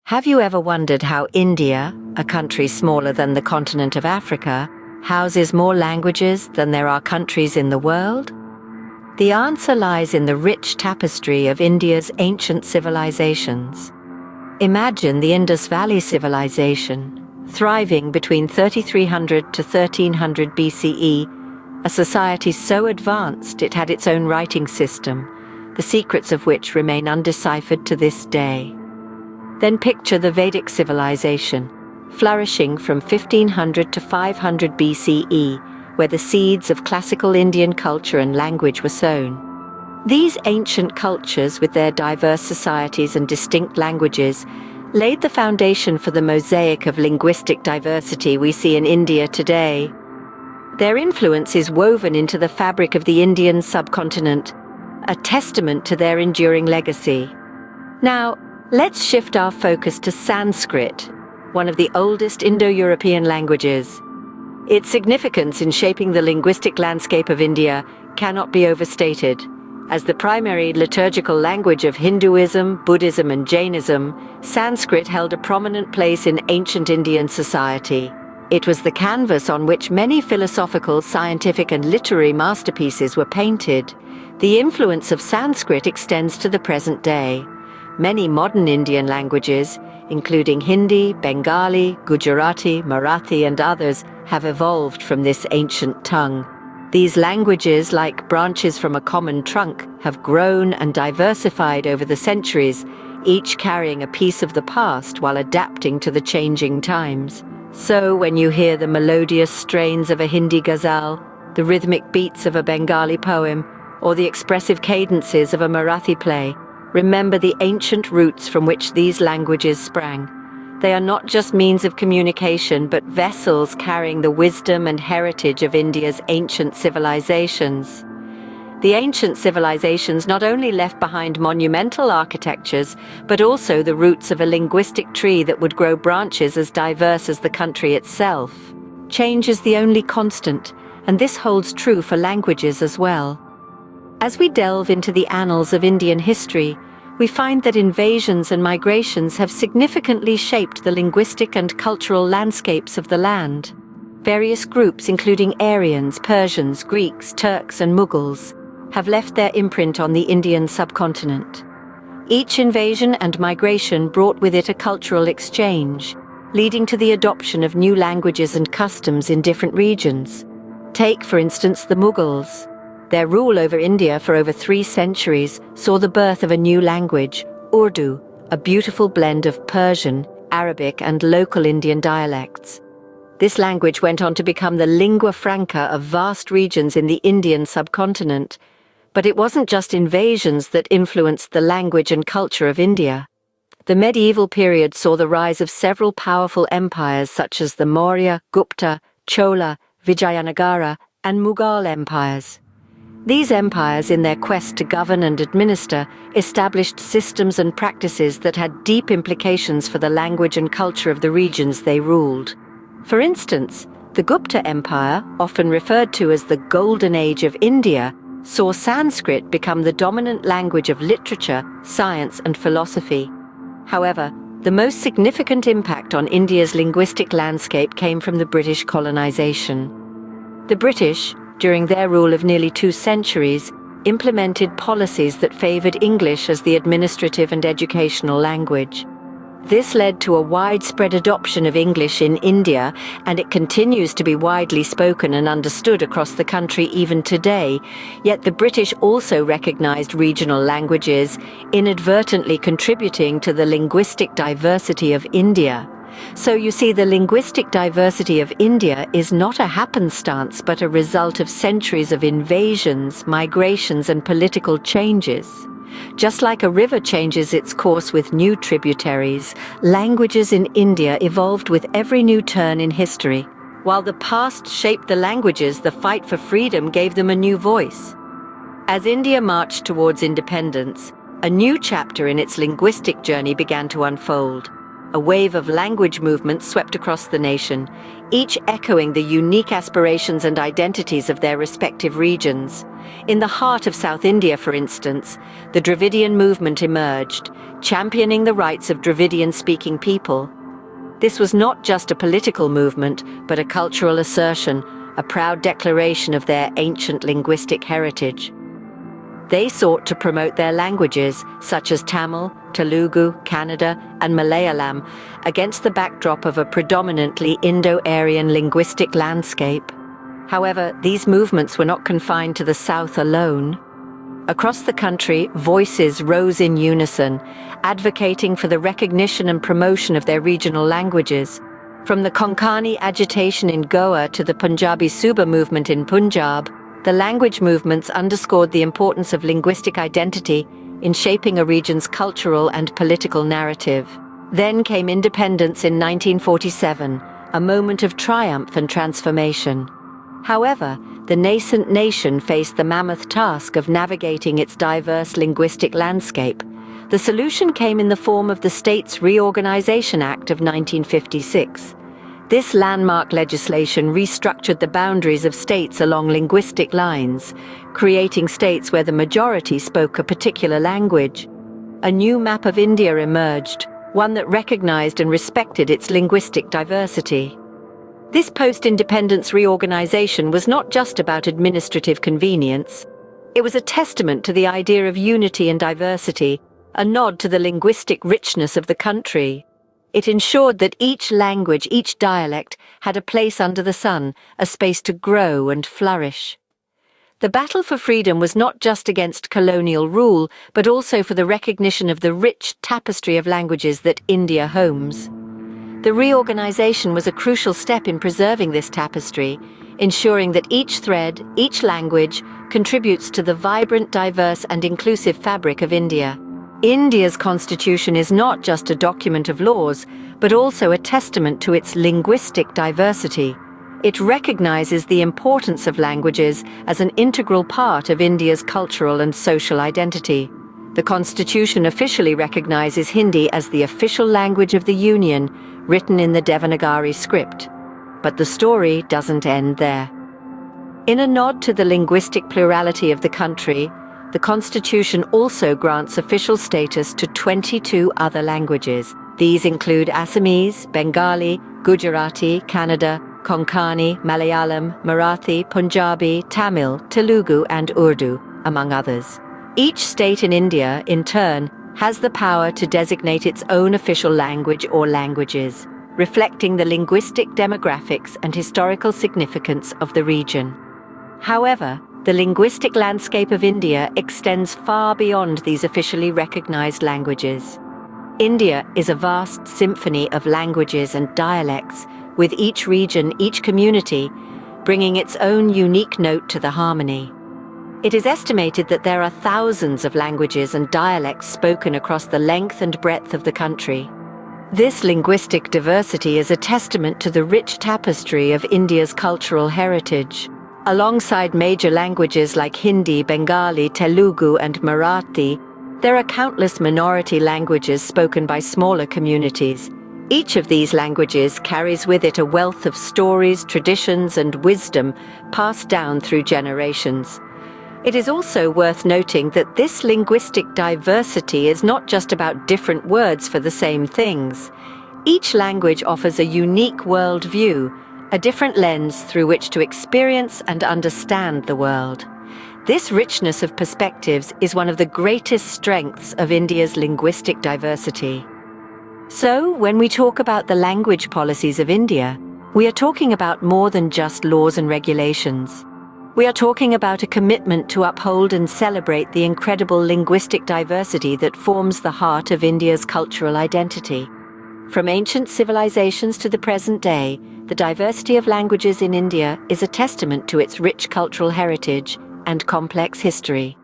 Have you ever wondered how India, a country smaller than the continent of Africa, houses more languages than there are countries in the world? The answer lies in the rich tapestry of India's ancient civilizations. Imagine the Indus Valley civilization, thriving between 3300 to 1300 BCE, a society so advanced it had its own writing system, the secrets of which remain undeciphered to this day. Then picture the Vedic civilization, flourishing from 1500 to 500 BCE, where the seeds of classical Indian culture and language were sown. These ancient cultures, with their diverse societies and distinct languages, laid the foundation for the mosaic of linguistic diversity we see in India today. Their influence is woven into the fabric of the Indian subcontinent, a testament to their enduring legacy. Now, let's shift our focus to Sanskrit, one of the oldest Indo-European languages. Its significance in shaping the linguistic landscape of India cannot be overstated. As the primary liturgical language of Hinduism, Buddhism, and Jainism, Sanskrit held a prominent place in ancient Indian society. It was the canvas on which many philosophical, scientific, and literary masterpieces were painted. The influence of Sanskrit extends to the present day. Many modern Indian languages, including Hindi, Bengali, Gujarati, Marathi, and others, have evolved from this ancient tongue. These languages, like branches from a common trunk, have grown and diversified over the centuries, each carrying a piece of the past while adapting to the changing times. So when you hear the melodious strains of a Hindi ghazal, the rhythmic beats of a Bengali poem, or the expressive cadences of a Marathi play, remember the ancient roots from which these languages sprang. They are not just means of communication, but vessels carrying the wisdom and heritage of India's ancient civilizations. The ancient civilizations not only left behind monumental architectures, but also the roots of a linguistic tree that would grow branches as diverse as the country itself. Change is the only constant, and this holds true for languages as well. As we delve into the annals of Indian history, we find that invasions and migrations have significantly shaped the linguistic and cultural landscapes of the land. Various groups, including Aryans, Persians, Greeks, Turks, and Mughals, have left their imprint on the Indian subcontinent. Each invasion and migration brought with it a cultural exchange, leading to the adoption of new languages and customs in different regions. Take, for instance, the Mughals. Their rule over India for over 3 centuries saw the birth of a new language, Urdu, a beautiful blend of Persian, Arabic, and local Indian dialects. This language went on to become the lingua franca of vast regions in the Indian subcontinent. But it wasn't just invasions that influenced the language and culture of India. The medieval period saw the rise of several powerful empires such as the Maurya, Gupta, Chola, Vijayanagara, and Mughal empires. These empires, in their quest to govern and administer, established systems and practices that had deep implications for the language and culture of the regions they ruled. For instance, the Gupta Empire, often referred to as the Golden Age of India, saw Sanskrit become the dominant language of literature, science, and philosophy. However, the most significant impact on India's linguistic landscape came from the British colonization. The British, during their rule of nearly 2 centuries, implemented policies that favored English as the administrative and educational language. This led to a widespread adoption of English in India, and it continues to be widely spoken and understood across the country even today. Yet the British also recognized regional languages, inadvertently contributing to the linguistic diversity of India. So you see, the linguistic diversity of India is not a happenstance, but a result of centuries of invasions, migrations, and political changes. Just like a river changes its course with new tributaries, languages in India evolved with every new turn in history. While the past shaped the languages, the fight for freedom gave them a new voice. As India marched towards independence, a new chapter in its linguistic journey began to unfold. A wave of language movements swept across the nation, each echoing the unique aspirations and identities of their respective regions. In the heart of South India, for instance, the Dravidian movement emerged, championing the rights of Dravidian-speaking people. This was not just a political movement, but a cultural assertion, a proud declaration of their ancient linguistic heritage. They sought to promote their languages, such as Tamil, Telugu, Kannada, and Malayalam, against the backdrop of a predominantly Indo-Aryan linguistic landscape. However, these movements were not confined to the South alone. Across the country, voices rose in unison, advocating for the recognition and promotion of their regional languages. From the Konkani agitation in Goa to the Punjabi Suba movement in Punjab, the language movements underscored the importance of linguistic identity in shaping a region's cultural and political narrative. Then came independence in 1947, a moment of triumph and transformation. However, the nascent nation faced the mammoth task of navigating its diverse linguistic landscape. The solution came in the form of the States Reorganization Act of 1956. This landmark legislation restructured the boundaries of states along linguistic lines, creating states where the majority spoke a particular language. A new map of India emerged, one that recognized and respected its linguistic diversity. This post-independence reorganization was not just about administrative convenience. It was a testament to the idea of unity and diversity, a nod to the linguistic richness of the country. It ensured that each language, each dialect, had a place under the sun, a space to grow and flourish. The battle for freedom was not just against colonial rule, but also for the recognition of the rich tapestry of languages that India homes. The reorganization was a crucial step in preserving this tapestry, ensuring that each thread, each language, contributes to the vibrant, diverse, and inclusive fabric of India. India's constitution is not just a document of laws, but also a testament to its linguistic diversity. It recognizes the importance of languages as an integral part of India's cultural and social identity. The constitution officially recognizes Hindi as the official language of the Union, written in the Devanagari script. But the story doesn't end there. In a nod to the linguistic plurality of the country, the Constitution also grants official status to 22 other languages. These include Assamese, Bengali, Gujarati, Kannada, Konkani, Malayalam, Marathi, Punjabi, Tamil, Telugu, and Urdu, among others. Each state in India, in turn, has the power to designate its own official language or languages, reflecting the linguistic demographics and historical significance of the region. However, the linguistic landscape of India extends far beyond these officially recognized languages. India is a vast symphony of languages and dialects, with each region, each community, bringing its own unique note to the harmony. It is estimated that there are thousands of languages and dialects spoken across the length and breadth of the country. This linguistic diversity is a testament to the rich tapestry of India's cultural heritage. Alongside major languages like Hindi, Bengali, Telugu, and Marathi, there are countless minority languages spoken by smaller communities. Each of these languages carries with it a wealth of stories, traditions, and wisdom passed down through generations. It is also worth noting that this linguistic diversity is not just about different words for the same things. Each language offers a unique worldview, a different lens through which to experience and understand the world. This richness of perspectives is one of the greatest strengths of India's linguistic diversity. So, when we talk about the language policies of India, we are talking about more than just laws and regulations. We are talking about a commitment to uphold and celebrate the incredible linguistic diversity that forms the heart of India's cultural identity. From ancient civilizations to the present day, the diversity of languages in India is a testament to its rich cultural heritage and complex history.